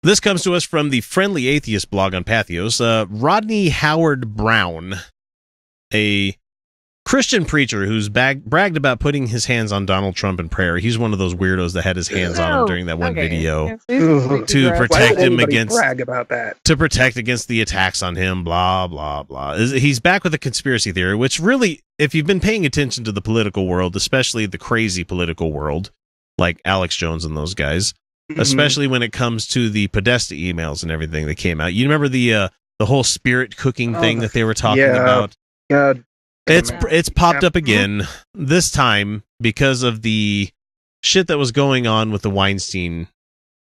This comes to us from the Friendly Atheist blog on Pathos. Rodney Howard Brown, a Christian preacher who's bragged about putting his hands on Donald Trump in prayer. He's one of those weirdos that had his hands on him during that one video to protect him against brag about that. To protect against the attacks on him. Blah blah blah. He's back with a conspiracy theory, which really, if you've been paying attention to the political world, especially the crazy political world, like Alex Jones and those guys, especially when it comes to the Podesta emails and everything that came out. You remember the whole spirit cooking thing that they were talking about? God. It's popped up again, this time because of the shit that was going on with the Weinstein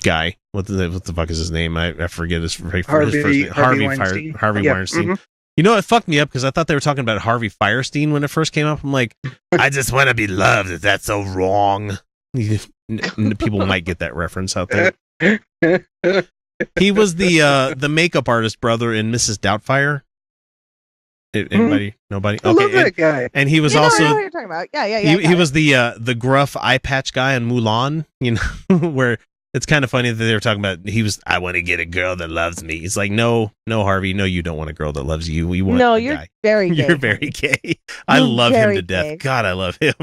guy. What the fuck is his name? I forget his first name. Harvey Weinstein. Mm-hmm. You know, it fucked me up because I thought they were talking about Harvey Firestein when it first came up. I'm like, I just want to be loved. Is that so wrong? People might get that reference out there. He was the makeup artist brother in Mrs. Doubtfire. Anybody? Nobody? I love that guy. And he was also. I know what you're talking about. Yeah. He was the gruff eye patch guy in Mulan. You know, where it's kind of funny that they were talking about. He was. I want to get a girl that loves me. It's like, no, Harvey, no, you don't want a girl that loves you. You want no, you're guy. Very gay. You're very gay. I love him to death. God, I love him.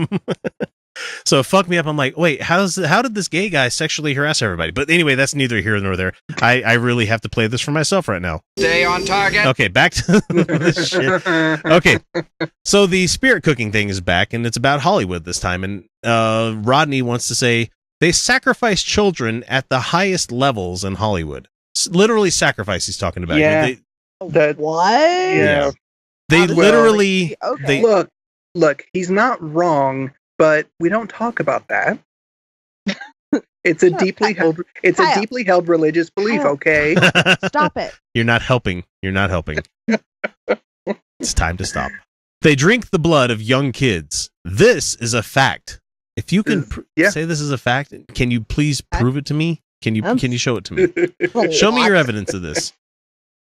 So it fucked me up. I'm like, wait, how did this gay guy sexually harass everybody? But anyway, that's neither here nor there. I really have to play this for myself right now. Stay on target. Okay, back to this shit. Okay, so the spirit cooking thing is back, and it's about Hollywood this time. And Rodney wants to say they sacrifice children at the highest levels in Hollywood. Literally sacrifice. He's talking about. Yeah. What? Yeah. They literally. Okay. Look. He's not wrong. But we don't talk about that. It's a deeply held religious belief, okay? Stop it. You're not helping. It's time to stop. They drink the blood of young kids. This is a fact. If you can say this is a fact, can you please prove it to me? Can you show it to me? Show me your evidence of this.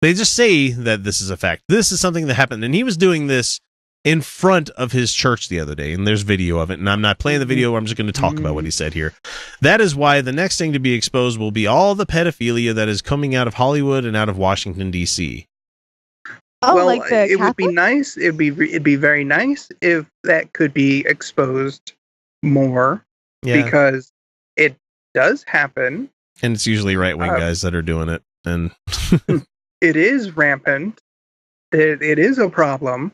They just say that this is a fact. This is something that happened, and he was doing this in front of his church the other day, and there's video of it, and I'm not playing the video. I'm just going to talk about what he said here. That is why the next thing to be exposed will be all the pedophilia that is coming out of Hollywood and out of Washington, D.C. Oh, well, like the it would be nice. It'd be very nice if that could be exposed more, because it does happen, and it's usually right-wing guys that are doing it, and it is rampant. It is a problem.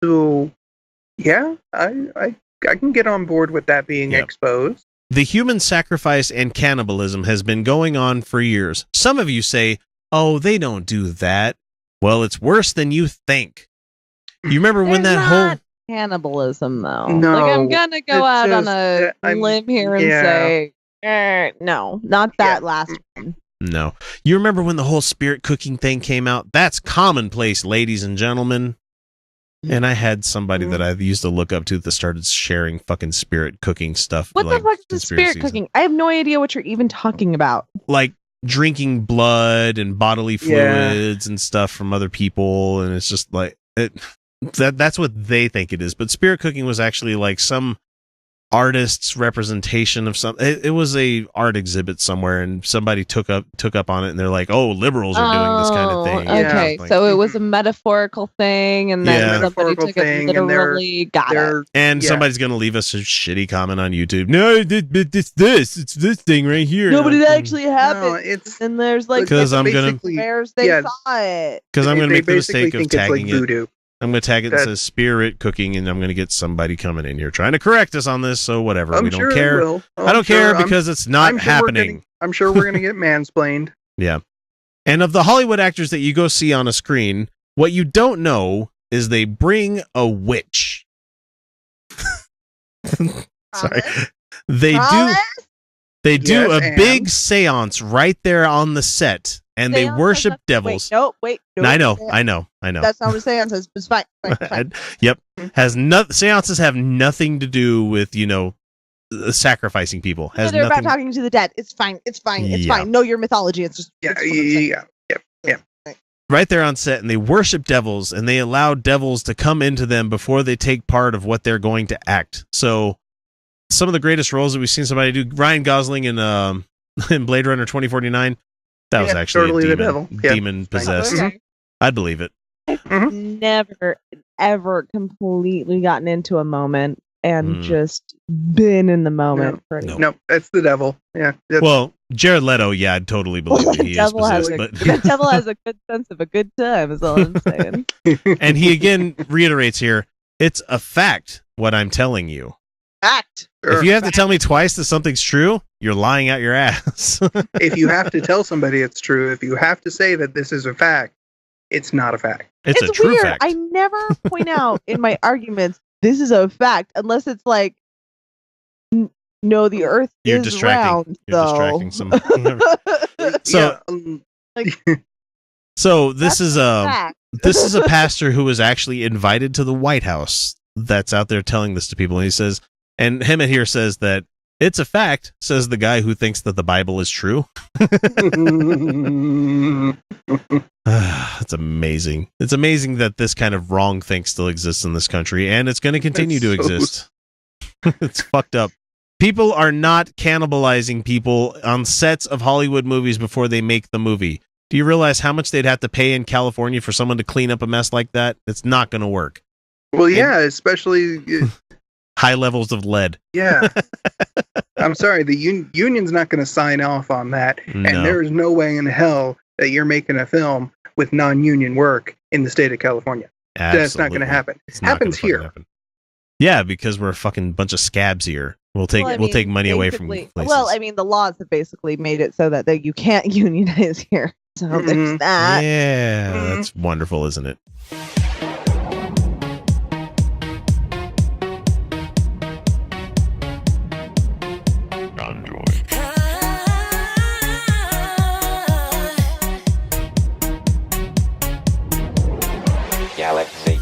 So, yeah, I can get on board with that being exposed. The human sacrifice and cannibalism has been going on for years. Some of you say, oh, they don't do that. Well, it's worse than you think. You remember when that whole... cannibalism, though. No. Like, I'm going to go out on a limb here and say, no, not that last one. No. You remember when the whole spirit cooking thing came out? That's commonplace, ladies and gentlemen. And I had somebody that I used to look up to that started sharing fucking spirit cooking stuff. What the fuck is spirit cooking? I have no idea what you're even talking about. Like drinking blood and bodily fluids and stuff from other people, and it's just like that's what they think it is. But spirit cooking was actually like some artist's representation of something. It was a art exhibit somewhere, and somebody took up on it, and they're like, "Oh, liberals are doing this kind of thing." Okay, like, so it was a metaphorical thing, and then somebody took it literally. Got it. And somebody's gonna leave us a shitty comment on YouTube. No, it's this thing right here. No, but it actually happened. No, and there's like because I'm gonna where's they saw it. Because I'm gonna make the mistake of tagging it. I'm going to tag it that says spirit cooking, and I'm going to get somebody coming in here trying to correct us on this, so whatever. We don't care. I don't care because it's not happening. I'm sure we're going to get mansplained. Yeah. And of the Hollywood actors that you go see on a screen, what you don't know is they bring a witch. Sorry. They do a big seance right there on the set. And they worship devils. Wait. I know. That's not what seance is. It's fine. Yep. Seances have nothing to do with, sacrificing people. They're about talking to the dead. It's fine. It's fine. Know your mythology. It's just yeah. Right there on set, and they worship devils, and they allow devils to come into them before they take part of what they're going to act. So, some of the greatest roles that we've seen somebody do, Ryan Gosling in Blade Runner 2049. That was actually totally a demon, the devil. Demon possessed. Okay. I'd believe it. Never, ever completely gotten into a moment and just been in the moment. Nope, that's the devil. Yeah. Well, Jared Leto, yeah, I'd totally believe that he is possessed. The devil has a good sense of a good time, is all I'm saying. And he again reiterates here, it's a fact what I'm telling you. Fact. If you have to tell me twice that something's true, you're lying out your ass. If you have to tell somebody it's true, if you have to say that this is a fact, it's not a fact. It's a true weird. fact. I never point out in my arguments, this is a fact, unless it's like, no, the earth is round. You're distracting someone. So this is a pastor who was actually invited to the White House that's out there telling this to people. And he says, and Hemet here says that it's a fact, says the guy who thinks that the Bible is true. It's amazing. It's amazing that this kind of wrong thing still exists in this country, and it's going to continue to exist. It's fucked up. People are not cannibalizing people on sets of Hollywood movies before they make the movie. Do you realize how much they'd have to pay in California for someone to clean up a mess like that? It's not going to work. Well, yeah, especially high levels of lead. Yeah. I'm sorry, the union's not going to sign off on that. No. And there is no way in hell that you're making a film with non-union work in the state of California. Absolutely. That's not going to happen. It happens here. Yeah, because we're a fucking bunch of scabs here. We'll take money away from places. Well, I mean, the laws have basically made it so that you can't unionize here. So there's that. Yeah, that's wonderful, isn't it? Galaxy.